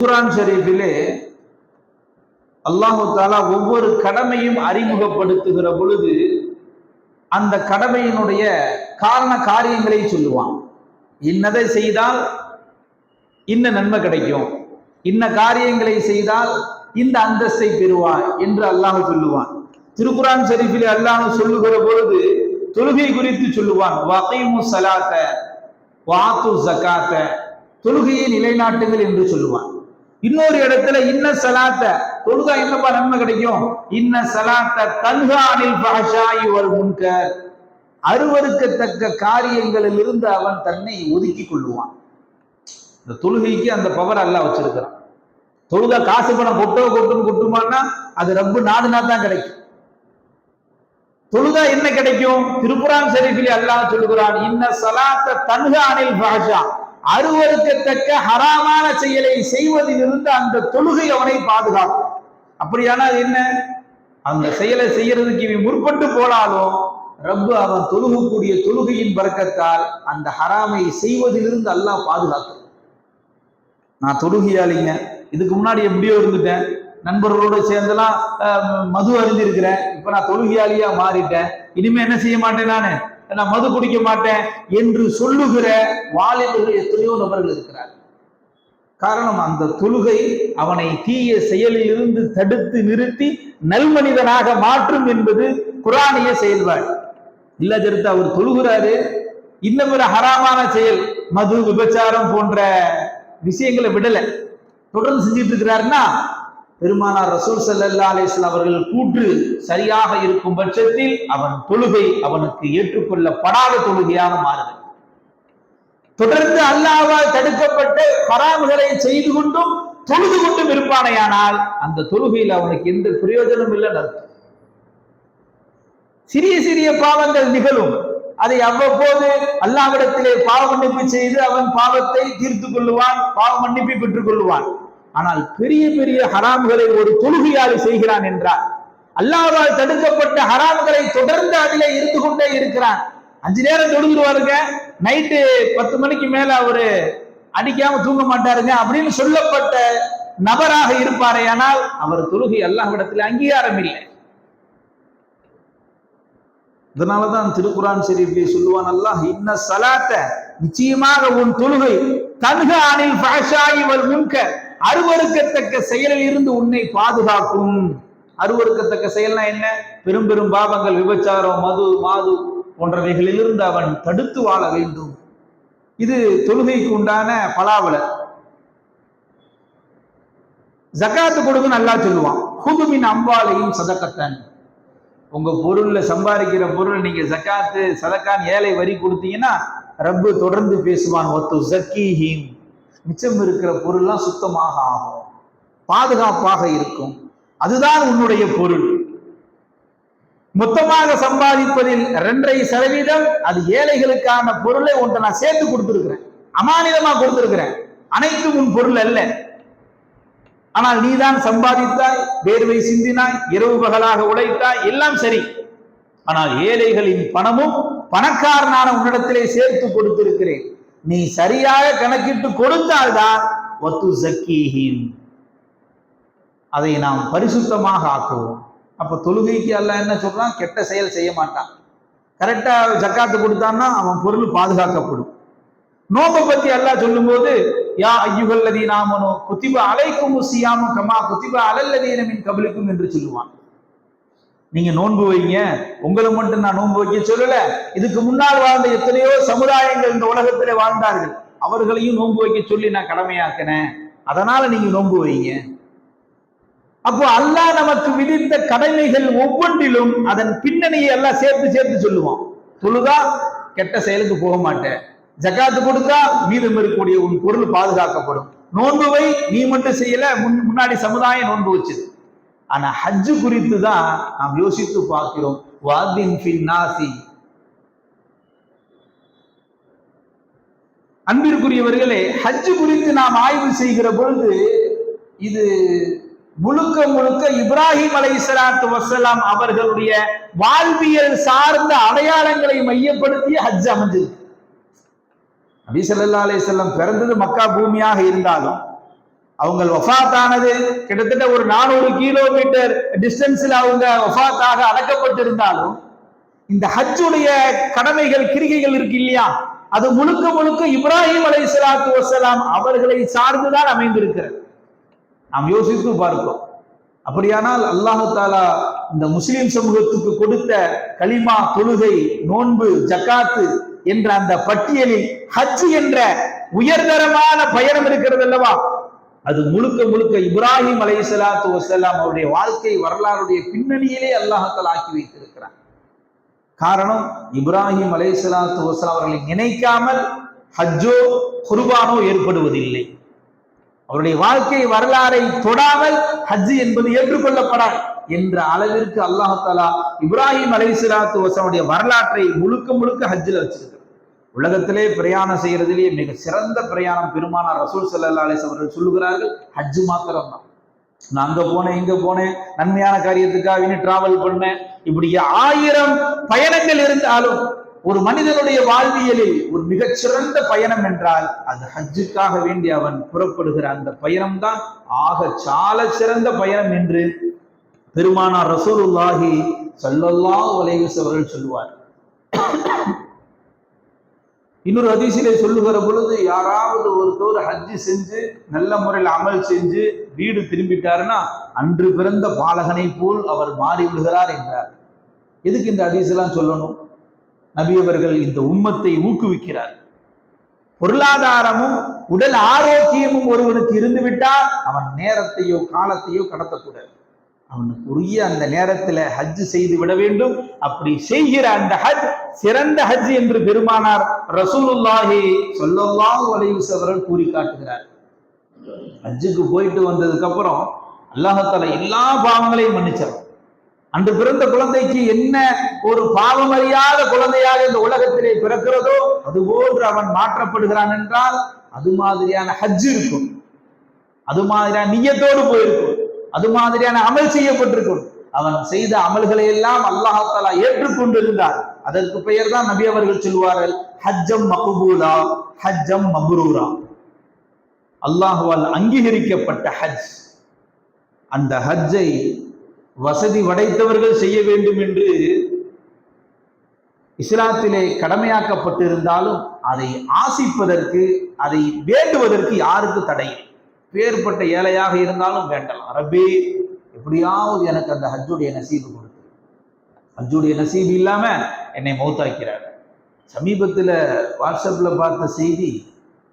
குர்ஆன் ஷரீஃபிலே அல்லாஹு தஆலா ஒவ்வொரு கடமையும் அறிமுகப்படுத்துகிற பொழுது அந்த கடமையினுடைய காரண காரியங்களை சொல்லுவான். இன்னதை செய்தால் இன்ன நன்மை கிடைக்கும், இன்ன காரியங்களை செய்தால் இந்த அந்தஸ்தை பெறுவான் என்று அல்லாஹ் சொல்லுவான். திருக்குர்ஆன் ஷரீஃபிலே அல்லாஹ் சொல்லுகிற பொழுது தொழுகை குறித்து சொல்லுவான். வகீமு ஸலாத்த வஆத்து ஸகாத்த, தொழுகையை நிலைநாட்டுங்கள் என்று சொல்லுவான். இன்னொரு இடத்துல இன்ன ஸலாத்த, தொழுகா என்னப்பா நன்மை கிடைக்கும், இன்ன ஸலாத்த தன்ஹா அனில் ஃபஹ்ஷாஇ வல் முன்கர், அருவருக்கத்தக்க காரியங்களில் இருந்து அவன் தன்னை ஒதுக்கி கொள்ளுவான். இந்த தொழுகைக்கு அந்த பவர் அல்லாஹ் வச்சிருக்கிறான். தொழுகா காசு பணம் கொட்டுமான்னா அது ரப்பு நாடுனா தான் கிடைக்கும். தொழுகா என்ன கிடைக்கும்? திருக்குர்ஆன் ஷரீஃபிலே அல்லாஹ் சொல்லுகிறான், இன்ன ஸலாத்த தன்ஹா அனில் ஃபஹ்ஷா, அருவருக்கத்தக்க ஹராமான செயலை செய்வதிலிருந்து அந்த தொழுகை அவனை பாதுகாக்கும். அப்படியானால் என்ன, அந்த செயலை செய்யறதுக்கு இவன் முற்பட்டு போனாலும் ரப்பு அவன் தொழுகக்கூடிய தொழுகையின் பரக்கத்தால் அந்த ஹராமை செய்வதிலிருந்து அல்லாஹ் பாதுகாக்கும். நான் தொழுகையாளிங்க, இதுக்கு முன்னாடி எப்படியோ இருந்துட்டேன், நண்பர்களோடு சேர்ந்தெல்லாம் மது அறிந்திருக்கிறேன், இப்ப நான் தொழுகையாளியா மாறிட்டேன், இனிமே என்ன செய்ய மாட்டேன், நான் மது குடிக்க மாட்டேன் என்று சொல்லுகிற வாலிபர்கள் எத்தனையோ நபர்கள் இருக்கிறார். காரணம், அந்த தொழுகை அவனை தீய செயலில் இருந்து தடுத்து நிறுத்தி நல்மனிதனாக மாற்றும் என்பது குர்ஆனிய செயல்பாடு. இல்ல ஜெருத்து அவர் தொழுகிறாரு, இன்னும் ஒரு ஹராமான செயல் மது விபச்சாரம் போன்ற விஷயங்களை விடல, தொடர்ந்து செஞ்சிட்டு இருக்கிறாருன்னா பெருமானார் ரசூல் ஸல்லல்லாஹு அலைஹி வஸல்லம் அவர்கள் கூற்று சரியாக இருக்கும் பட்சத்தில் அவன் தொழுகை அவனுக்கு ஏற்றுக்கொள்ளப்படாத தொழுகையாக மாறுது. தொடர்ந்து அல்லாஹ்வால் தடுக்கப்பட்ட ஹராம்களை செய்து கொண்டும் தொழுது கொண்டும் இருப்பானேயானால் அந்த தொழுகையில் அவனுக்கு எந்த பிரயோஜனம் இல்லைன்னு அர்த்தம். சிறிய சிறிய பாவங்கள் நிகழும், அதை அவ்வப்போது அல்லாஹ்விடத்திலே பாவ மன்னிப்பு செய்து அவன் பாவத்தை தீர்த்து கொள்ளுவான், பாவ மன்னிப்பை பெற்றுக் கொள்ளுவான். ஆனால் பெரிய பெரிய ஹராம்களை ஒரு தொழுகையாளி செய்கிறான் என்றால், அல்லாஹ்வால் தடுக்கப்பட்ட ஹராம்களை தொடர்ந்து அதிலே இருந்து கொண்டே இருக்கிறான். 5 நேரம் தொழுதுருவாருங்க, நைட்டு 10 மணிக்கு மேல அவரு அடிக்காம தூங்க மாட்டாருங்க அப்படின்னு சொல்லப்பட்ட நபராக இருப்பாரே, ஆனால் அவர் தொழுகை அல்லாஹ்விடத்தில் அங்கீகாரம் இல்லை. இதனாலதான் திருக்குர்ஆன் ஷரீஃபிலே சொல்லுவான் அல்லாஹ், இன்ன ஸலாத்த, நிச்சயமாக உன் தொழுகை தன்ஹா அனில் ஃபஹ்ஷாஇ வல் முன்கர், அருவருக்கத்தக்க செயலில் இருந்து உன்னை பாதுகாக்கும். அருவருக்கத்தக்க செயல்னா என்ன? பெரும் பெரும் பாவங்கள், விபச்சாரம், மது மாது போன்றவைகளிலிருந்து அவன் தடுத்து வாழ வேண்டும். இது தொழுகைக்கு உண்டான பலாவலர். ஜகாத்து கொடுங்க நல்லா சொல்லுவான், ஹுதுமின் அம்வாலையும் சதகத்தன், உங்க பொருள்ல சம்பாதிக்கிற பொருள் நீங்க ஜகாத்து சதகான் ஏழை வரி கொடுத்தீங்கன்னா ரப்பு தொடர்ந்து பேசுவான், ஒத்து ஜக்கீஹிம், மிச்சம் இருக்கிற பொருள்லாம் சுத்தமாக ஆகும், பாதுகாப்பாக இருக்கும், அதுதான் உன்னுடைய பொருள். மொத்தமாக சம்பாதிப்பதில் 2.5% அது ஏழைகளுக்கான பொருளை ஒன்றை நான் சேர்த்து கொடுத்திருக்கிறேன், அமானிதமா கொடுத்திருக்கிறேன், அனைத்தும் உன் பொருள் அல்ல. ஆனால் நீதான் சம்பாதித்தாய், வேர்வை சிந்தினாய், இரவு பகலாக உழைத்தாய், எல்லாம் சரி. ஆனால் ஏழைகளின் பணமும் பணக்காரனான உன்னிடத்திலே சேர்த்து கொடுத்திருக்கிறேன், நீ சரியாக கணக்கிட்டு கொடுத்தால்தான் வத்து ஜக்கீஹிம், அதை நாம் பரிசுத்தமாக ஆக்குவோம். அப்ப தொழுகைக்கு அல்லாஹ் என்ன சொல்றான்? கெட்ட செயல் செய்ய மாட்டான். கரெக்டா ஜக்காத்து கொடுத்தான்னா அவன் பொருள் பாதுகாக்கப்படும். நோம்பை பத்தி அல்லாஹ் சொல்லும் போது, யா அய்யுஹல்லதீன ஆமனூ குத்திப அலைக்குமுஸ் ஸியாமு கமா குத்திப அலல்லதீன மின் கப்லிக்கும் என்று சொல்லுவான். நீங்க நோன்பு வைங்க, உங்களை மட்டும் நான் நோன்பு வைக்க சொல்லல, இதுக்கு முன்னால் வாழ்ந்த எத்தனையோ சமுதாயங்கள் இந்த உலகத்திலே வாழ்ந்தார்கள், அவர்களையும் நோன்பு வைக்க சொல்லி நான் கடமையாக்கினேன், அதனால நீங்க நோன்பு வைங்க. அப்போ அல்லாஹ் நமக்கு விதித்த கடமைகள் ஒவ்வொன்றிலும் அதன் பின்னணியை எல்லாம் சேர்த்து சேர்த்து சொல்லுவான். தொழுதா கெட்ட செயலுக்கு போக மாட்டேன், ஜகாத்து கொடுத்தா மீதம் இருக்கக்கூடிய உன் பொருள் பாதுகாக்கப்படும், நோன்புவை நீ மட்டும் செய்யல, முன்னாடி சமுதாயம் நோன்பு வச்சது. ஆனா ஹஜ்ஜு குறித்து தான் நாம் யோசித்து பார்க்கிறோம். வாதின் ஃபில் நாசி, அன்பிற்குரியவர்களே, ஹஜ்ஜு குறித்து நாம் ஆய்வு செய்கிற பொழுது இது முழுக்க முழுக்க இப்ராஹிம் அலைஹிஸ்ஸலாத்து வஸ்ஸலாம் அவர்களுடைய வாழ்வியல் சார்ந்த அடையாளங்களை மையப்படுத்திய ஹஜ் அமைஞ்சிருக்கு. நபி ஸல்லல்லாஹு அலைஹி வஸல்லம் பிறந்தது மக்கா பூமியாக இருந்தாலும் அவங்க வஃபாத்தானது கிட்டத்தட்ட ஒரு 400 கிலோமீட்டர் டிஸ்டன்ஸ்ல அவங்க வஃபாத்தாக அடக்கப்பட்டிருந்தாலும் இந்த ஹஜ்ஜுடைய கடமைகள் கிரிகைகள் இருக்கு இல்லையா, அது முழுக்க முழுக்க இப்ராஹிம் அலைஹிஸ்ஸலாத்து வஸ்ஸலாம் அவர்களை சார்ந்துதான் அமைந்திருக்கிறது. நாம் யோசித்து பார்ப்போம். அப்படியானால் அல்லாஹு தாலா இந்த முஸ்லிம் சமூகத்துக்கு கொடுத்த கலிமா, தொழுகை, நோன்பு, ஜக்காத்து என்ற அந்த பட்டியலில் ஹஜ் என்ற உயர்தரமான பயணம் இருக்கிறது அல்லவா, அது முழுக்க முழுக்க இப்ராஹிம் அலைஹிஸ்ஸலாத்து வஸ்ஸலாம் அவருடைய வாழ்க்கை வரலாறுடைய பின்னணியிலே அல்லாஹ் தஆலா ஆக்கி வைத்திருக்கிறார். காரணம், இப்ராஹிம் அலைஹிஸ்ஸலாத்து வஸ்ஸலாம் அவர்களை நினைக்காமல் ஹஜ்ஜோ குர்பானோ ஏற்படுவதில்லை. அவருடைய வாழ்க்கை வரலாறை தொடாமல் ஹஜ் என்பது ஏற்றுக்கொள்ளப்படாது என்ற அளவிற்கு அல்லாஹ் தஆலா இப்ராஹிம் அலைஹிஸ்ஸலாத்து வஸ்ஸலாமுடைய வரலாற்றை முழுக்க முழுக்க ஹஜ்ஜில் வச்சிருக்கிறார். உலகத்திலே பிரயாணம் செய்யறதிலேயே மிக சிறந்த பிரயாணம் பெருமானார் ரசூல் ஸல்லல்லாஹு அலைஹி வஸல்லம் அவர்கள் சொல்லுகிறார்கள், ஹஜ் மாத்திரம் தான். நான் அங்க போனேன், இங்க போனேன், நன்மையான காரியத்துக்காக டிராவல் பண்ணேன், இப்படி 1000 பயணங்கள் இருந்தாலும் ஒரு மனிதனுடைய வாழ்வியலில் ஒரு மிகச்சிறந்த பயணம் என்றால் அது ஹஜ்ஜுக்காக வேண்டி அவன் புறப்படுகிற அந்த பயணம் தான் ஆக சால சிறந்த பயணம் என்று பெருமானார் ரசூலுல்லாஹி ஸல்லல்லாஹு அலைஹி வஸல்லம் அவர்கள் சொல்லுவார். இன்னொரு ஹதீஸிலே சொல்லுகிற பொழுது, யாராவது ஒருத்தர் ஹஜ்ஜி செஞ்சு நல்ல முறையில் அமல் செஞ்சு வீடு திரும்பிட்டாருன்னா அன்று பிறந்த பாலகனை போல் அவர் மாறி விடுகிறார் என்றார். எதுக்கு இந்த ஹதீஸ் எல்லாம் சொல்லணும்? நபி அவர்கள் இந்த உம்மத்தை ஊக்குவிக்கிறார். பொருளாதாரமும் உடல் ஆரோக்கியமும் ஒருவனுக்கு இருந்து விட்டால் அவன் நேரத்தையோ காலத்தையோ கடத்தக்கூடாது. அவனுக்கு உரிய அந்த நேரத்தில் ஹஜ் செய்து விட வேண்டும். அப்படி செய்கிற அந்த ஹஜ் சிறந்த ஹஜ் என்று பெருமானார் ரசூலுல்லாஹி ஸல்லல்லாஹு அலைஹி வஸல்லம் அவர்கள் கூறி காட்டுகிறார். ஹஜ்ஜுக்கு போயிட்டு வந்ததுக்கு அப்புறம் அல்லாஹ் தஆலா எல்லா பாவங்களையும் மன்னிச்சார். அன்று பிறந்த குழந்தைக்கு என்ன ஒரு பாவம் அறியாத குழந்தையாக இந்த உலகத்திலே பிறக்கிறதோ அதுபோன்று அவன் மாற்றப்படுகிறான் என்றால் அது மாதிரியான ஹஜ் இருக்கும், அது மாதிரியான நிய்யத்தோடு போயிருக்கும், அது மாதிரியான அமல் செய்யப்பட்டிருக்கும். அவன் செய்த அமல்களை எல்லாம் அல்லாஹ் தஆலா ஏற்றுக்கொண்டிருந்தார். அதற்கு பெயர் தான் நபி அவர்கள் சொல்வார்கள், ஹஜ்ஜம் மக்பூலா, ஹஜ்ஜம் மப்ரூரா. அல்லாஹ்வால் அங்கீகரிக்கப்பட்ட ஹஜ். அந்த ஹஜ்ஜை வசதி படைத்தவர்கள் செய்ய வேண்டும் என்று இஸ்லாத்திலே கடமையாக்கப்பட்டிருந்தாலும் அதை ஆசிப்பதற்கு, அதை வேண்டுவதற்கு யாருக்கு தடை? பேர்பட்ட ஏழையாக இருந்தாலும் வேண்டலாம். ரப்பே, எப்படியாவது எனக்கு அந்த ஹஜ்ஜுடைய நசீபு கொடுத்து, ஹஜ்ஜுடைய நசீபு இல்லாம என்னை மௌத்தாக்கிறார். சமீபத்தில் வாட்ஸ்அப்ல பார்த்த செய்தி,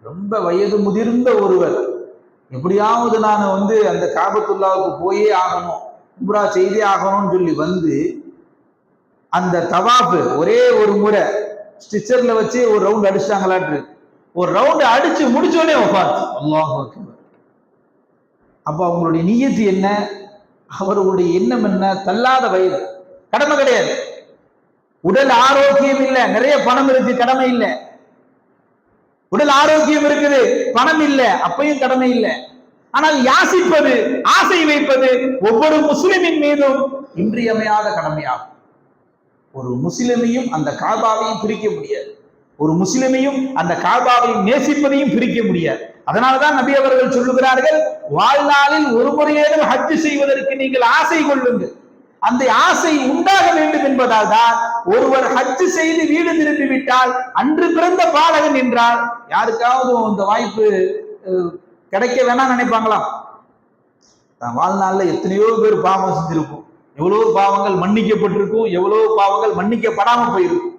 ரொம்ப வயது முதிர்ந்த ஒருவர், எப்படியாவது நான் அந்த காபத்துல்லாவுக்கு போயே ஆகணும், உம்ரா செய்தே ஆகணும்னு சொல்லி வந்து அந்த தவாஃபு ஒரே ஒரு முறை ஸ்டிச்சர்ல வச்சு ஒரு ரவுண்ட் அடிச்சிட்டாங்களாட்டு, ஒரு ரவுண்ட் அடிச்சு முடிச்சோடனே வஃபாத். அல்லாஹ் அக்பர். அப்ப அவங்களுடைய நியத்து என்ன, அவர்களுடைய எண்ணம் என்ன? தள்ளாத வயது, கடமை கிடையாது, உடல் ஆரோக்கியம் இல்லை, நிறைய பணம் இருக்கு, கடமை இல்லை. உடல் ஆரோக்கியம் இருக்குது, பணம் இல்லை, அப்பையும் கடமை இல்லை. ஆனால் யாசிப்பது, ஆசை வைப்பது ஒவ்வொரு முஸ்லிமின் மீதும் இன்றியமையாத கடமையாகும். ஒரு முஸ்லிமையும் அந்த காபாவையும் பிரிக்க முடியாது, ஒரு முஸ்லிமையும் அந்த காபாவையும் நேசிப்பதையும் பிரிக்க முடியாது. அதனாலதான் நபி அவர்கள் சொல்லுகிறார்கள், வாழ்நாளில் ஒரு முறையேனும் ஹஜ் செய்வதற்கு நீங்கள் ஆசை கொள்ளுங்கள். அந்த ஆசை உண்டாக வேண்டும் என்பதால் தான் ஒருவர் ஹஜ் செய்து வீடு திரும்பி விட்டால் அன்று பிறந்த பாலகன் என்றால் யாருக்காவது இந்த வாய்ப்பு கிடைக்க வேணாம் நினைப்பாங்களா? வாழ்நாள்ல எத்தனையோ பேர் பாவம் செஞ்சிருக்கும், எவ்வளவு பாவங்கள் மன்னிக்கப்பட்டிருக்கும், எவ்வளவு பாவங்கள் மன்னிக்கப்படாம போயிருக்கும்.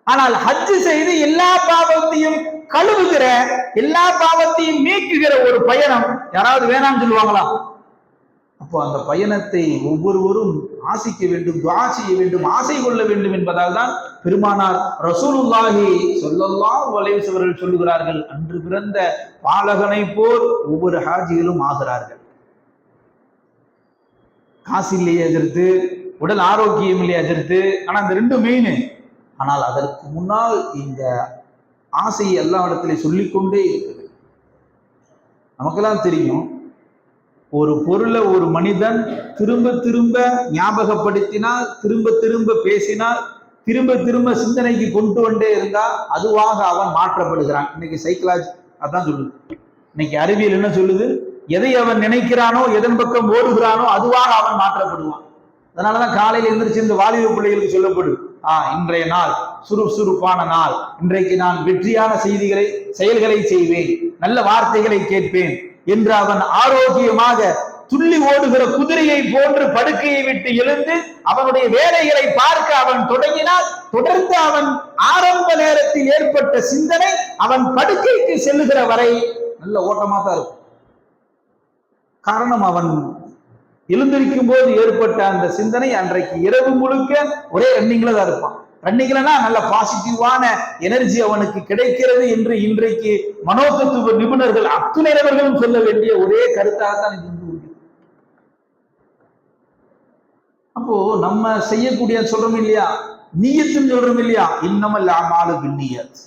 ஆனால் ஹஜ் செய்து எல்லா பாவத்தையும் கழுவுகிற, எல்லா பாவத்தையும் நீக்குகிற ஒரு பயணம் யாராவது வேணாம்னு சொல்லுவாங்களா? அப்போ அந்த பயணத்தை ஒவ்வொருவரும் ஆசிக்க வேண்டும், துஆ செய்ய வேண்டும், ஆசை கொள்ள வேண்டும் என்பதால் தான் பெருமானார் ரசூலுல்லாஹி ஸல்லல்லாஹு அலைஹி வஸல்லம் அவர்கள் சொல்லுகிறார்கள், அன்று பிறந்த பாலகனை போல் ஒவ்வொரு ஹாஜிகளும் ஆகிறார்கள். காசு இல்லையே எதிர்த்து, உடல் ஆரோக்கியம் இல்லையே எதிர்த்து, ஆனா இந்த ரெண்டும் மெயின். ஆனால் அதற்கு முன்னால் இந்த ஆசையை எல்லா இடத்திலையும் சொல்லிக்கொண்டே இருக்குது. நமக்கெல்லாம் தெரியும், ஒரு பொருளை ஒரு மனிதன் திரும்ப திரும்ப ஞாபகப்படுத்தினால், திரும்ப திரும்ப பேசினால், திரும்ப திரும்ப சிந்தனைக்கு கொண்டு கொண்டே இருந்தா அதுவாக அவன் மாற்றப்படுகிறான். இன்னைக்கு சைக்காலஜி அதான் சொல்லுது, இன்னைக்கு அறிவியல் என்ன சொல்லுது, எதை அவன் நினைக்கிறானோ, எதன் பக்கம் ஓடுகிறானோ அதுவாக அவன் மாற்றப்படுவான். அதனாலதான் காலையில் எந்திரிச்சு இந்த வாலிப பிள்ளைகளுக்கு சொல்லப்படும், இன்றைய நாள் சுறுசுறுப்பான நாள், இன்றைக்கு நான் வெற்றியான செயல்களை செய்வேன், நல்ல வார்த்தைகளை கேட்பேன் என்று அவன் ஆரோக்கியமாக துள்ளி ஓடுகிற குதிரையை போன்று படுக்கையை விட்டு எழுந்து அவனுடைய வேலைகளை பார்க்க அவன் தொடங்கினால், தொடர்ந்து அவன் ஆரம்ப நேரத்தில் ஏற்பட்ட சிந்தனை அவன் படுக்கைக்கு செல்லுகிற வரை நல்ல ஓட்டமா தான் இருக்கும். காரணம், அவன் எழுந்திருக்கும் போது ஏற்பட்ட அந்த சிந்தனை அன்றைக்கு இரவு முழுக்க ஒரே ரன்னிங்ல தான் இருப்பான். ரன்னிங்லனா நல்ல பாசிட்டிவான எனர்ஜி அவனுக்கு கிடைக்கிறது என்று இன்றைக்கு மனோதத்துவ நிபுணர்கள் அத்துணையவர்களும் சொல்ல வேண்டிய ஒரே கருத்தாகத்தான் இது. அப்போ நம்ம செய்யக்கூடிய சொல்றோம் இல்லையா, நீயத்துன்னு சொல்றோம் இல்லையா, இன்னமல் அமாலு பின்னியத்,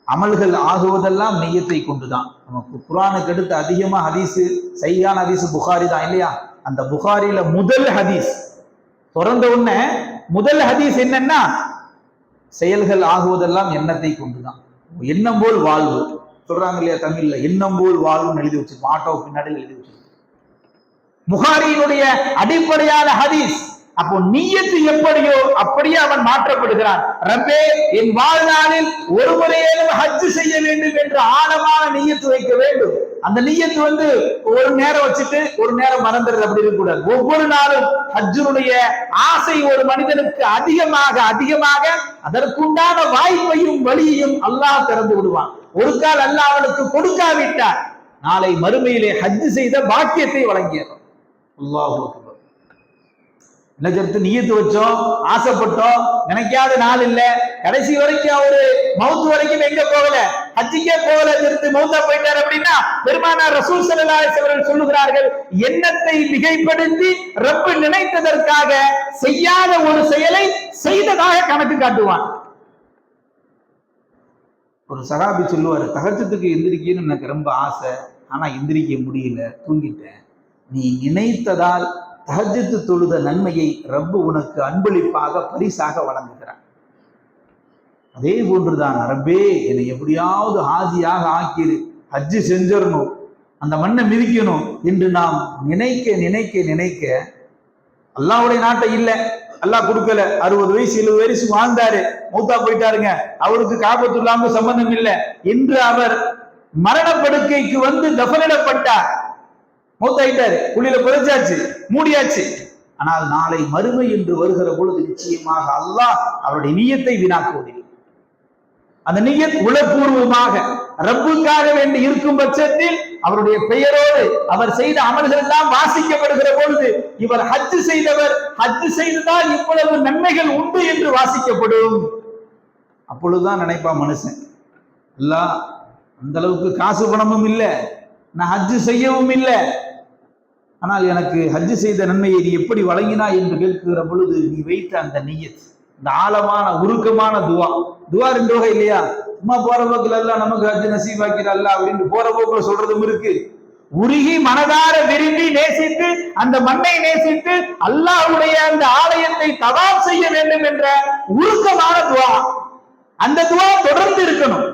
அமல்கள் ஆகுவதெல்லாம் நெய்யத்தை கொண்டுதான். நமக்கு குர்ஆனுக்கு அடுத்து அதிகமா ஹதீஸ், சஹீஹான ஹதீஸ் புகாரி தான் இல்லையா. அந்த புகாரில முதல் ஹதீஸ் திறந்த உடனே முதல் ஹதீஸ் என்னன்னா, செயல்கள் ஆகுவதெல்லாம் எண்ணத்தை கொண்டுதான். எண்ணம் போல் வாழ்வு சொல்றாங்க இல்லையா தமிழ்ல, எண்ணம் போல் வாழ்வுன்னு எழுதி வச்சிருக்கோம், ஆட்டோ பின்னாடி எழுதி வச்சிருக்கோம். புகாரியினுடைய அடிப்படையான ஹதீஸ். அப்போ நீயத்து எப்படியோ அப்படியே அவன் மாற்றப்படுகிறான். ரப்பே, என் வாழ்நாளில் ஒரு முறையிலும் ஹஜ் செய்ய வேண்டும் என்று ஆழமான நீயத்து வைக்க வேண்டும். அந்த நீயத்து ஒரு நேரம் வச்சுட்டு ஒரு நேரம் மறந்துடுறது அப்படி இருக்கக்கூடாது. ஒவ்வொரு நாளும் ஹஜ்ஜுடைய ஆசை ஒரு மனிதனுக்கு அதிகமாக அதிகமாக அதற்குண்டான வாய்ப்பையும் வழியையும் அல்லாஹ் திறந்து விடுவான். ஒரு கால் அல்லாஹ் அவனுக்கு கொடுக்காவிட்டார், நாளை மறுமையிலே ஹஜ் செய்த பாக்கியத்தை வழங்கியது. அல்லாஹ் என்ன கருத்து, நீயத்து வச்சோம், ஆசைப்பட்டோம், நினைக்காத நாள் இல்ல, கடைசி வரைக்கும் அவரு மௌத்து வரைக்கும் எங்க போகல, ஹஜ்ஜிக்கே போகல, மௌத்தா போயிட்டார் அப்படின்னா பெருமானார் ரசூல் ஸல்லல்லாஹு அலைஹி வஸல்லம் சொல்லுகிறார்கள், எண்ணத்தை மிகைப்படுத்தி ரப்பு நினைத்ததற்காக செய்யாத ஒரு செயலை செய்ததாக கணக்கு காட்டுவான். ஒரு சஹாபி சொல்லுவாரு, தஹஜ்ஜுதுக்கு எந்திரிக்கணும்னு எனக்கு ரொம்ப ஆசை, ஆனா எந்திரிக்க முடியல, தூங்கிட்டேன். நீ நினைத்ததால் தஹஜ்ஜுத் தொழுத நன்மையை ரப்பு உனக்கு அன்பளிப்பாக பரிசாக வழங்குகிறான். அதே போன்றுதான், ரப்பே என்னை எப்படியாவது ஹாஜியாக ஆக்கிடு, ஹஜ்ஜு செஞ்சிடணும், அந்த மண்ணை மிதிக்கணும் என்று நாம் நினைக்க நினைக்க நினைக்க அல்லாஹ்வுடைய நாட்டை இல்லை, அல்லாஹ் கொடுக்கல. 60 வயசு 70 வயசு வாழ்ந்தாரு, மௌத்தா போயிட்டாருங்க, அவருக்கு காபத்துல்லாம சம்பந்தம் இல்லை என்று அவர் மரணப்படுக்கைக்கு தஃபனிடப்பட்டார். மௌத்தாயிட்டாரு, குழியில புதைச்சாச்சு, மூடியாச்சு. ஆனால் நாளை மறுமை என்று வருகிற பொழுது நிச்சயமாக அல்லாஹ் அவருடைய நியத்தை வீணாக்குவதில்லை. அந்த நியத் உளப்பூர்வமாக ரப்புக்காக வேண்டி இருக்கும் பட்சத்தில் அவருடைய பெயரோடு அவர் செய்த அமல்கள் எல்லாம் வாசிக்கப்படுகிற பொழுது, இவர் ஹஜ் செய்தவர், ஹஜ் செய்ததால் இவ்வளவு நன்மைகள் உண்டு என்று வாசிக்கப்படும். அப்பொழுதுதான் நினைப்பான் மனுஷன், அல்லாஹ் அந்த அளவுக்கு காசு பணமும் இல்லை, நான் ஹஜ் செய்யவும் இல்லை, ஆனால் எனக்கு ஹஜ் செய்த நன்மையை நீ எப்படி வழங்கினாய் என்று கேட்கிற பொழுது நீ வைத்த அந்த நியத், இந்த ஆழமான உருக்கமான துவா. துவா 2 வகை இல்லையா, சும்மா போற போக்குல எல்லாம் நமக்கு ஹஜ் நசீபாக்கிறல்ல அப்படின்னு போற போக்குல சொல்றதும் இருக்கு. உருகி மனதார விரும்பி நேசித்து அந்த மண்ணை நேசித்து அல்லாஹ்வுடைய அந்த ஆலயத்தை தவாப் செய்ய வேண்டும் என்ற உருக்கமான துவா. அந்த துவா தொடர்ந்து இருக்கணும்.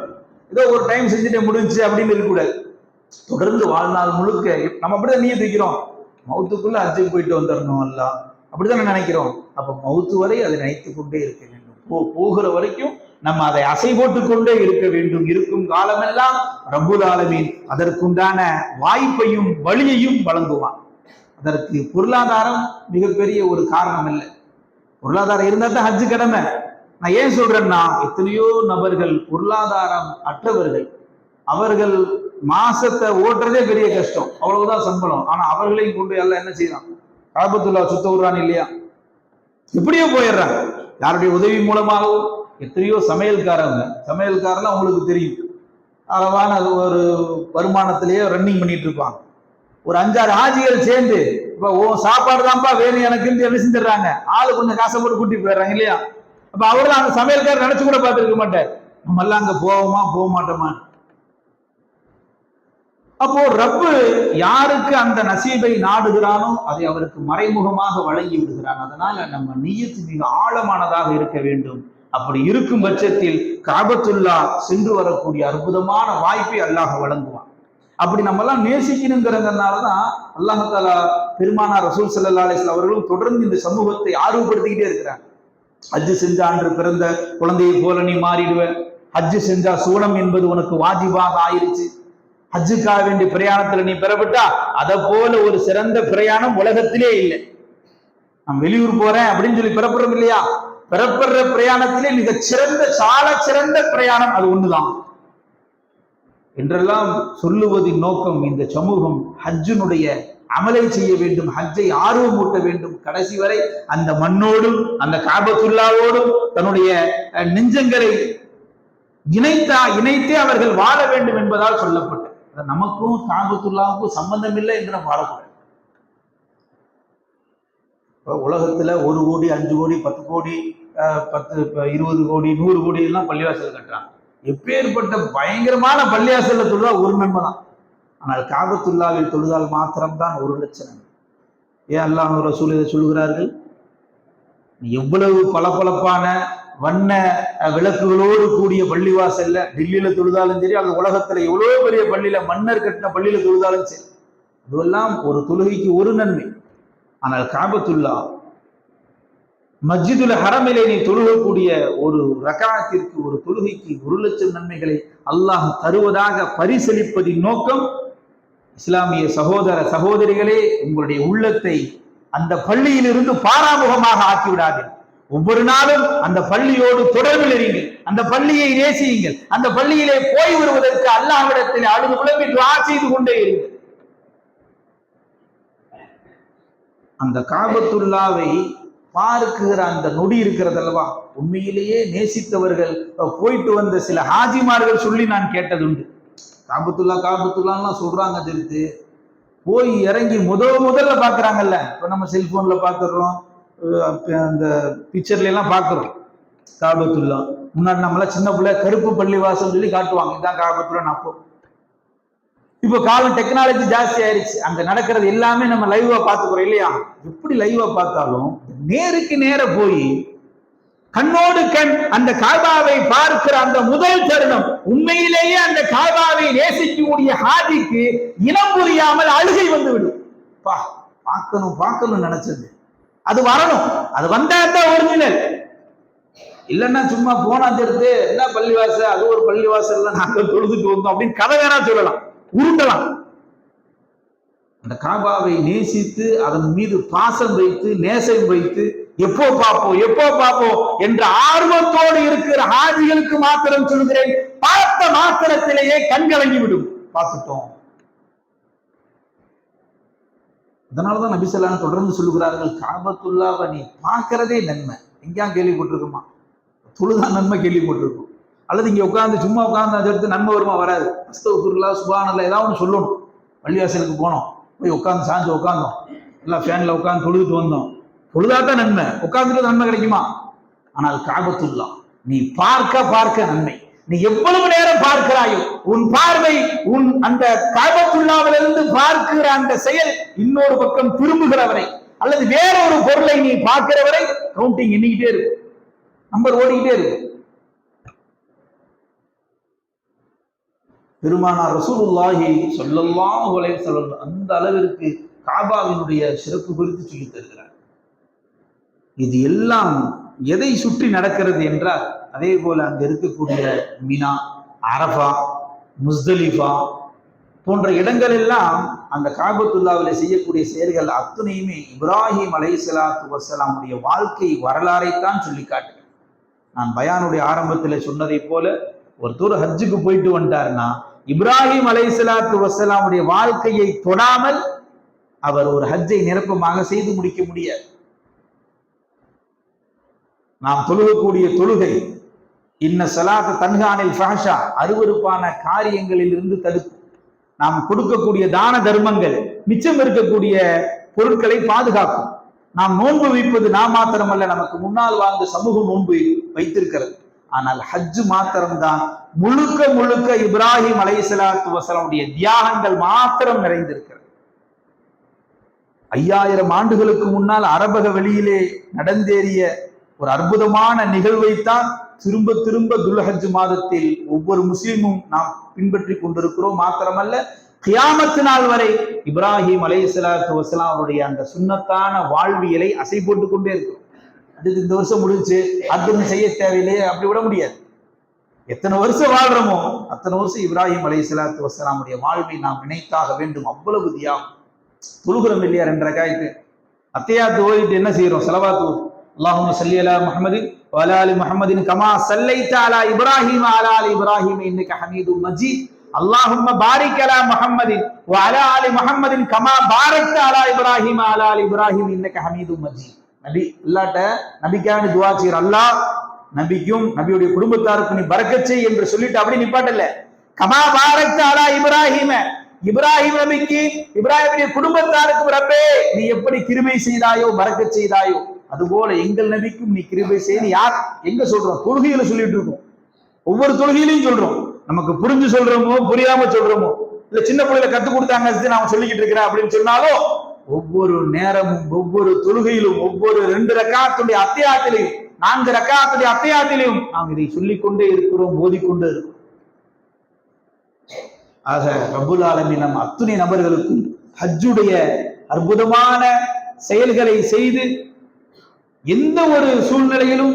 ஏதோ ஒரு டைம் செஞ்சுட்டு முடிஞ்சு அப்படின்னு இருக்கக்கூடாது. தொடர்ந்து வாழ்நாள் முழுக்க நம்ம அப்படிதான் நீயத் வைக்கிறோம், மௌத்துக்குள்ள ஹஜ்ஜுக்கு போயிட்டு வந்துடணும் அல்லாஹ், அப்படிதான் நினைக்கிறோம். அப்ப மௌத்து வரை அதை நினைத்துக் கொண்டே இருக்க வேண்டும். போகிற வரைக்கும் நம்ம அதை அசை போட்டுக் கொண்டே இருக்க வேண்டும். இருக்கும் காலமெல்லாம் ரப்புல் ஆலமீன் அதற்குண்டான வாய்ப்பையும் வழியையும் வழங்குவான். அதற்கு பொருளாதாரம் மிகப்பெரிய ஒரு காரணம் இல்லை. பொருளாதாரம் இருந்தா தான் ஹஜ்ஜு கடமை. நான் ஏன் சொல்றேன்னா, எத்தனையோ நபர்கள் பொருளாதாரம் அற்றவர்கள், அவர்கள் மாசத்தை ஓட்டுறதே பெரிய கஷ்டம், அவ்வளவுதான் சம்பளம். ஆனா அவர்களையும் கொண்டு எல்லாம் என்ன செய்யறான், காபத்துல்லா சுத்த விடுறான் இல்லையா, எப்படியோ போயிடுறாங்க. யாருடைய உதவி மூலமாகவும் எத்தனையோ சமையல்காரெல்லாம் உங்களுக்கு தெரியும், அளவான ஒரு வருமானத்திலேயே ரன்னிங் பண்ணிட்டு இருப்பாங்க. ஒரு 5-6 ஹாஜிகள் சேர்ந்து இப்ப சாப்பாடு தான்ப்பா வேணும் எனக்கு என்ன செஞ்சிடறாங்க, ஆளு கொஞ்சம் காசை போட்டு கூட்டி போயிடுறாங்க இல்லையா. அப்ப அவர்கள் அந்த சமையல்காரர் நினைச்சு கூட பார்த்துருக்க மாட்டார், நம்ம எல்லாம் அங்க போவோமா போக மாட்டோமா. அப்போ ரப்பு யாருக்கு அந்த நசீபை நாடுகிறானோ அதை அவருக்கு மறைமுகமாக வழங்கி விடுகிறான். அதனால நம்ம நியத்து மிக ஆழமானதாக இருக்க வேண்டும். அப்படி இருக்கும் பட்சத்தில் காபத்துல்லா சென்று வரக்கூடிய அற்புதமான வாய்ப்பை அல்லாஹ் வழங்குவான். அப்படி நம்ம எல்லாம் நேசிக்கணுங்கிறதுனாலதான் அல்லாஹ் தஆலா பெருமானார் ரசூல் ஸல்லல்லாஹு அலைஹி வஸல்லம் அவர்களும் தொடர்ந்து இந்த சமூகத்தை ஆர்வப்படுத்திக்கிட்டே இருக்கிறாங்க. ஹஜ்ஜு செஞ்ச அன்று பிறந்த குழந்தையை போல நீ மாறிடுவ, ஹஜ்ஜு செஞ்சா சூனம் என்பது உனக்கு வாஜிபாக ஆயிருச்சு, ஹஜ்ஜுக்காக வேண்டிய பிரயாணத்துல நீ பெறப்பட்டா அதை போல ஒரு சிறந்த பிரயாணம் உலகத்திலே இல்லை. நான் வெளியூர் போறேன் அப்படின்னு சொல்லி பெறப்படுறோம் இல்லையா, பெறப்படுற பிரயாணத்திலே மிக சிறந்த சால சிறந்த பிரயாணம் அது ஒண்ணுதான் என்றெல்லாம் சொல்லுவதின் நோக்கம் இந்த சமூகம் ஹஜ்ஜினுடைய அமலை செய்ய வேண்டும், ஹஜ்ஜை ஆர்வமூட்ட வேண்டும். கடைசி வரை அந்த மண்ணோடும் அந்த காபத்துல்லாவோடும் தன்னுடைய நெஞ்சங்களை இணைத்தே அவர்கள் வாழ வேண்டும் என்பதால் சொல்லப்பட்டது. நமக்கும் காபத்துல்லாவுக்கும் சம்பந்தம் இல்லை என்று நம்ம வாழக்கூடாது. உலகத்துல 1 கோடி 5 கோடி 10 கோடி 20 கோடி 100 கோடி எல்லாம் பள்ளிவாசல் கட்டுறாங்க. எப்பேற்பட்ட பயங்கரமான பள்ளிவாசல்ல தொழுதா ஒரு நன்மை தான். ஆனால் காபத்துல்லாவில் தொழுதால் மாத்திரம்தான் 1 லட்சம் நன்மை. ஏன் அல்லாஹ் ரசூல் இதை சொல்கிறார்கள்? எவ்வளவு பளபளப்பான வண்ண விளக்குகளோடு கூடிய பள்ளிவாசல்ல டெல்லியில தொழுதாலும் சரி, அல்லது உலகத்துல எவ்வளவு பெரிய பள்ளியில மன்னர் கட்டின பள்ளியில தொழுதாலும் சரி, அதுவெல்லாம் ஒரு தொழுகைக்கு 1 நன்மை. ஆனால் காபத்துல்லா மஸ்ஜிதுல் ஹரமிலே நீ தொழுகக்கூடிய ஒரு ரகாத்திற்கு, ஒரு தொழுகைக்கு 1 லட்சம் நன்மைகளை அல்லாஹ் தருவதாக பரிசளிப்பதின் நோக்கம். இஸ்லாமிய சகோதர சகோதரிகளே, உங்களுடைய உள்ளத்தை அந்த பள்ளியிலிருந்து பாராமுகமாக ஆக்கிவிடாதீர்கள். ஒவ்வொரு நாளும் அந்த பள்ளியோடு தொடர்பில் இருங்கள், அந்த பள்ளியை நேசியுங்கள், அந்த பள்ளியிலே போய் வருவதற்கு அல்லாஹ்விடத்தில் அழுது புலம்பி துஆ செய்து கொண்டே இருங்கள். அந்த காபத்துல்லாவை பார்க்குகிற அந்த நொடி இருக்கிறது அல்லவா, உண்மையிலேயே நேசித்தவர்கள் போயிட்டு வந்த சில ஹாஜிமார்கள் சொல்லி நான் கேட்டதுண்டு. காபத்துல்லாலாம் சொல்றாங்க, தெரிஞ்சு போய் இறங்கி முதல்ல பாக்குறாங்கல்ல. இப்ப நம்ம செல்போன்ல பாக்குறோம், அந்த பிக்சர்ல எல்லாம் பாக்குறோம் காபத்துல்லா. முன்னாடி நம்மள சின்ன பிள்ளை கருப்பு பள்ளி வாசல் சொல்லி காட்டுவாங்க, இதுதான் காபத்துல்லா. அப்போ இப்போ காலம் டெக்னாலஜி ஜாஸ்தி ஆயிடுச்சு, அங்க நடக்கிறது எல்லாமே நம்ம லைவா பார்த்துக்கிறோம் இல்லையா. எப்படி லைவா பார்த்தாலும் நேருக்கு நேர போய் கண்ணோடு கண் அந்த காபாவை பார்க்கிற அந்த முதல் தருணம், உண்மையிலேயே அந்த காபாவை நேசிக்கக்கூடிய ஹாஜிக்கு இனம் புரியாமல் அழுகை வந்து விடும். பார்க்கணும் நினைச்சது அது வரணும், அது வந்தா தான் ஒரிஜினல். இல்லைன்னா சும்மா போனா தெரிஞ்சு என்ன பள்ளிவாசல், அது ஒரு பள்ளிவாசல்ல நாங்கள் தொழுதுட்டு வந்தோம் அப்படின்னு கதை வேணா சொல்லலாம், உருண்டலாம். அந்த காபாவை நேசித்து அதன் மீது பாசம் வைத்து நேசம் வைத்து எப்போ பார்ப்போம் என்ற ஆர்வத்தோடு இருக்கிற ஹாஜிகளுக்கு மாத்திரம் சொல்கிறேன், பார்த்த மாத்திரத்திலேயே கண் கலங்கி விடும். பார்த்துட்டோம். அதனாலதான் நபி ஸல்லல்லாஹு அலைஹி வஸல்லம் தொடர்ந்து சொல்லுகிறார்கள், காபத்துல்லாவை நீ பார்க்கிறதே நன்மை. எங்கேயா கேள்விப்பட்டிருக்குமா? தொழுதா நன்மை கேள்விப்பட்டிருக்கும். அல்லது இங்க உட்காந்து சும்மா உட்காந்து அதை எடுத்து நன்மை வருமா? வராது. அஸ்தக்ஃபிருல்லாஹ் சுப்ஹானல்லாஹ் ஏதாவது ஒன்று சொல்லணும். பள்ளிவாசலுக்கு போனோம், போய் உட்காந்து சாஞ்சு உட்காந்தோம், எல்லாம் ஃபேன்ல உட்காந்து தொழுதுட்டு வந்தோம், தொழுதாதான் நன்மை, உட்காந்துட்டு நன்மை கிடைக்குமா? ஆனால் காபத்துல்லா நீ பார்க்க நன்மை. நீ எவ்வளவு நேரம் பார்க்கிறாயோ, உன் பார்வை உன் அந்த காபத்துல்லாவிலிருந்து பார்க்கிற அந்த செயல் இன்னொரு பக்கம் திரும்புகிறவரை அல்லது வேற ஒரு பொருளை நீ பார்க்கிறவரை கவுண்டிங் எண்ணிக்கிட்டே இருக்கும், நம்பர் ஓடிக்கிட்டே இருக்கும். பெருமானார் ரசூலுல்லாஹி ஸல்லல்லாஹு அலைஹி வஸல்லம் அந்த அளவிற்கு காபாவினுடைய சிறப்பு குறித்து சொல்லி தருகிறார். இது எல்லாம் எதை சுற்றி நடக்கிறது என்றால், அதே போல அங்க இருக்கக்கூடிய மினா, அரஃபா, முஸ்தலிஃபா போன்ற இடங்கள் எல்லாம் அந்த காபத்துல்லாவில் செய்யக்கூடிய செயல்கள் அத்துணையுமே இப்ராஹிம் அலைஹிஸ்ஸலாத்து வஸ்ஸலாமுடைய வாழ்க்கை வரலாறைத்தான் சொல்லி காட்டுகிறேன். நான் பயானுடைய ஆரம்பத்தில் சொன்னதை போல, ஒருத்தர் ஹஜ்ஜுக்கு போயிட்டு வந்துட்டாருன்னா இப்ராஹிம் அலைஹிஸ்ஸலாத்து வஸ்ஸலாமுடைய வாழ்க்கையை தொடாமல் அவர் ஒரு ஹஜ்ஜை நிரப்பமாக செய்து முடிக்க முடியாது. நாம் தொழுகக்கூடிய தொழுகை இன்ன ஸலாத்த தன்ஹா அனில் ஃபஹ்ஷா, அருவருப்பான காரியங்களில் இருந்து தடுக்கும். நாம் கொடுக்கக்கூடிய தான தர்மங்கள் மிச்சம் இருக்கக்கூடிய பொருட்களை பாதுகாக்கும். நாம் நோன்பு வைப்பது நாம் மாத்திரமல்ல, நமக்கு முன்னால் வாழ்ந்த சமூகம் நோன்பு வைத்திருக்கிறது. ஆனால் ஹஜ் மாத்திரம்தான் முழுக்க இப்ராஹிம் அலைஹிஸ்ஸலாத்து வஸலாமுடைய தியாகங்கள் மாத்திரம் நிறைந்திருக்கிறது. 5000 ஆண்டுகளுக்கு முன்னால் அரபக வெளியிலே நடந்தேறிய ஒரு அற்புதமான நிகழ்வைத்தான் திரும்ப துல்ஹஜ் மாதத்தில் ஒவ்வொரு முஸ்லிமும் நாம் பின்பற்றி கொண்டிருக்கிறோம். மாத்திரமல்ல, கியாமத்து நாள் வரை இப்ராஹிம் அலைஹிஸ்ஸலாத்து வஸலாம் அவருடைய அந்த சுன்னத்தான வாழ்வியலை அசை போட்டு கொண்டே இருக்கும். அதுக்கு இந்த வருஷம் முடிஞ்சு அது செய்ய தேவையில்லையே, அப்படி விட முடியாது. எத்தனை வருஷம் வாழ்றோமோ அத்தனை வருஷம் இப்ராஹிம் அலைஹிஸ்ஸலாத்து வஸலாமுடைய வாழ்வை நாம் நினைத்தாக வேண்டும். அவ்வளவு தியாகம். தொழுகிறோம் இல்லையா 2 ரக்காயத்து அத்தையாத்து ஓதிட்டு என்ன செய்யறோம்? ஸலவாத்து. அல்லாஹும்ம ஸல்லி அலா முஹம்மதின் வ அலா ஆலி முஹம்மதின் கமா ஸல்லைத அலா இப்ராஹீம வ அலா ஆலி இப்ராஹீம இன்னக ஹமீதும் மஜீத். அல்லாஹும்ம பாரிக் அலா முஹம்மதின் வ அலா ஆலி முஹம்மதின் கமா பாரக்த அலா இப்ராஹீம வ அலா ஆலி இப்ராஹீம இன்னக ஹமீதும் மஜீத். நபி அல்லாஹ்ட்ட நபிக்காக துஆ செய்யற. அல்லாஹ் நபிக்கும் நபியுடைய குடும்பத்தாருக்கும் நீ பரக்கத் செய் என்று சொல்லிட்டு அப்படி நிப்பாட்டல. கமா பாரக்த அலா இப்ராஹீம, இப்ராஹிம் நபிக்கு இப்ராஹிமுடைய குடும்பத்தாருக்கும் ரப்பே நீ எப்படி கிருபை செய்தாயோ பரக்கத் செய்தாயோ அதுபோல எங்கள் நபிக்கும் நீ கிருபை செய்து. யார் எங்க சொல்றோம்? தொழுகையில சொல்லிட்டு இருக்கோம். ஒவ்வொரு தொழுகையிலையும் சொல்றோம். நமக்கு புரிஞ்சு சொல்றோமோ புரியாம சொல்றோமோ, இல்ல சின்ன பிள்ளைல கத்து கொடுத்தாங்க நான் சொல்லிக்கிட்டு இருக்கிறேன் அப்படின்னு சொன்னாலும் ஒவ்வொரு நேரமும் ஒவ்வொரு தொழுகையிலும் ஒவ்வொரு 2 ரக்காத்துடைய அத்தியாயத்திலையும் 4 ரக்காத்துடைய அத்தியாயத்திலையும் நாம் இதை சொல்லிக்கொண்டே இருக்கிறோம், ஓதிக்கொண்டே இருக்கிறோம். ஆக ரப்புல் ஆலமீன் நம் அத்துணை நபர்களுக்கும் ஹஜ்ஜுடைய அற்புதமான செயல்களை செய்து எந்த ஒரு சூழ்நிலையிலும்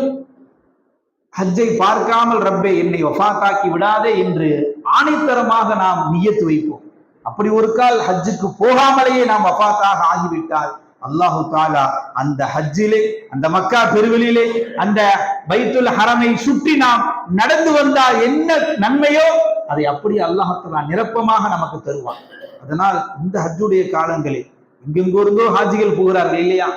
ஹஜ்ஜை பார்க்காமல் ரப்பே என்னை வஃபாத்தாக்கி விடாதே என்று ஆணித்தரமாக நாம் நியத்து வைப்போம். அப்படி ஒரு கால் ஹஜ்ஜுக்கு போகாமலேயே நாம் வஃபாத்தாக ஆகிவிட்டால் அல்லாஹு தாலா அந்த ஹஜ்ஜிலே, அந்த மக்கா பெருவெளியிலே, அந்த பைத்துல் ஹரமை சுற்றி நாம் நடந்து வந்தால் என்ன நன்மையோ அதை அப்படி அல்லாஹ் தஆலா நிரப்பமாக நமக்கு தருவான். அதனால் இந்த ஹஜ்ஜுடைய காலங்களில் எங்கெங்கோருந்தோ ஹாஜிகள் போகிறார்கள் இல்லையா?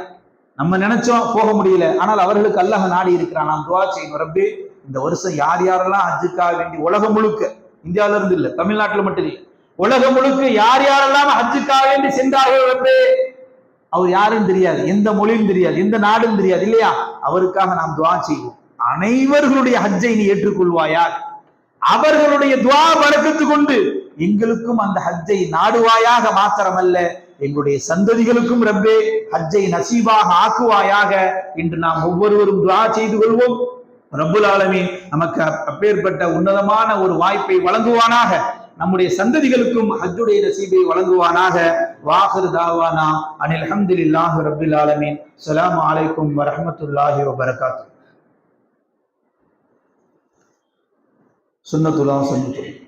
நம்ம நினைச்சோம் போக முடியல, ஆனால் அவர்களுக்கு அல்லாஹ் நாடி இருக்கிறான். நாம் துஆ செய்யணும், ரப்பே இந்த வருஷம் யார் யாரெல்லாம் ஹஜ்ஜுக்காக வேண்டி உலகம் முழுக்க, இந்தியாவில இருந்து இல்ல தமிழ்நாட்டில் மட்டும் இல்லை, உலகம் முழுக்க யார் யாரெல்லாம் ஹஜ்ஜுக்காக வேண்டி சென்றார்கள் ரப்பே, அவர் யாரும் தெரியாது, எந்த மொழியும் தெரியாது, எந்த நாடும் தெரியாது இல்லையா? அவருக்காக நாம் துஆ செய்வோம். அனைவர்களுடைய ஹஜ்ஜை நீ ஏற்றுக்கொள்வாயா, அவர்களுடைய துஆ பரக்கத்து கொண்டு எங்களுக்கும் அந்த ஹஜ்ஜை நாடுவாயாக, மாத்திரமல்ல எங்களுடைய சந்ததிகளுக்கும் ரப்பே ஹஜ்ஜை நசீபாக ஆக்குவாயாக என்று நாம் ஒவ்வொருவரும் துஆ செய்து கொள்வோம். ரப்புல் ஆலமீன் நமக்கு அப்பேற்பட்ட உன்னதமான ஒரு வாய்ப்பை வழங்குவானாக, நம்முடைய சந்ததிகளுக்கும் ஹஜ்ஜுடைய நசீபை வழங்குவானாக. வாஹிர் தாவானா அனில் ஹம்துலில்லாஹி ரப்பில் ஆலமீன். ஸலாமு அலைக்கும் வரஹ்மத்துல்லாஹி வபரகாத்துஹு. சுன்னத்துல்லாஹ் சுன்னத்துல்லாஹ்.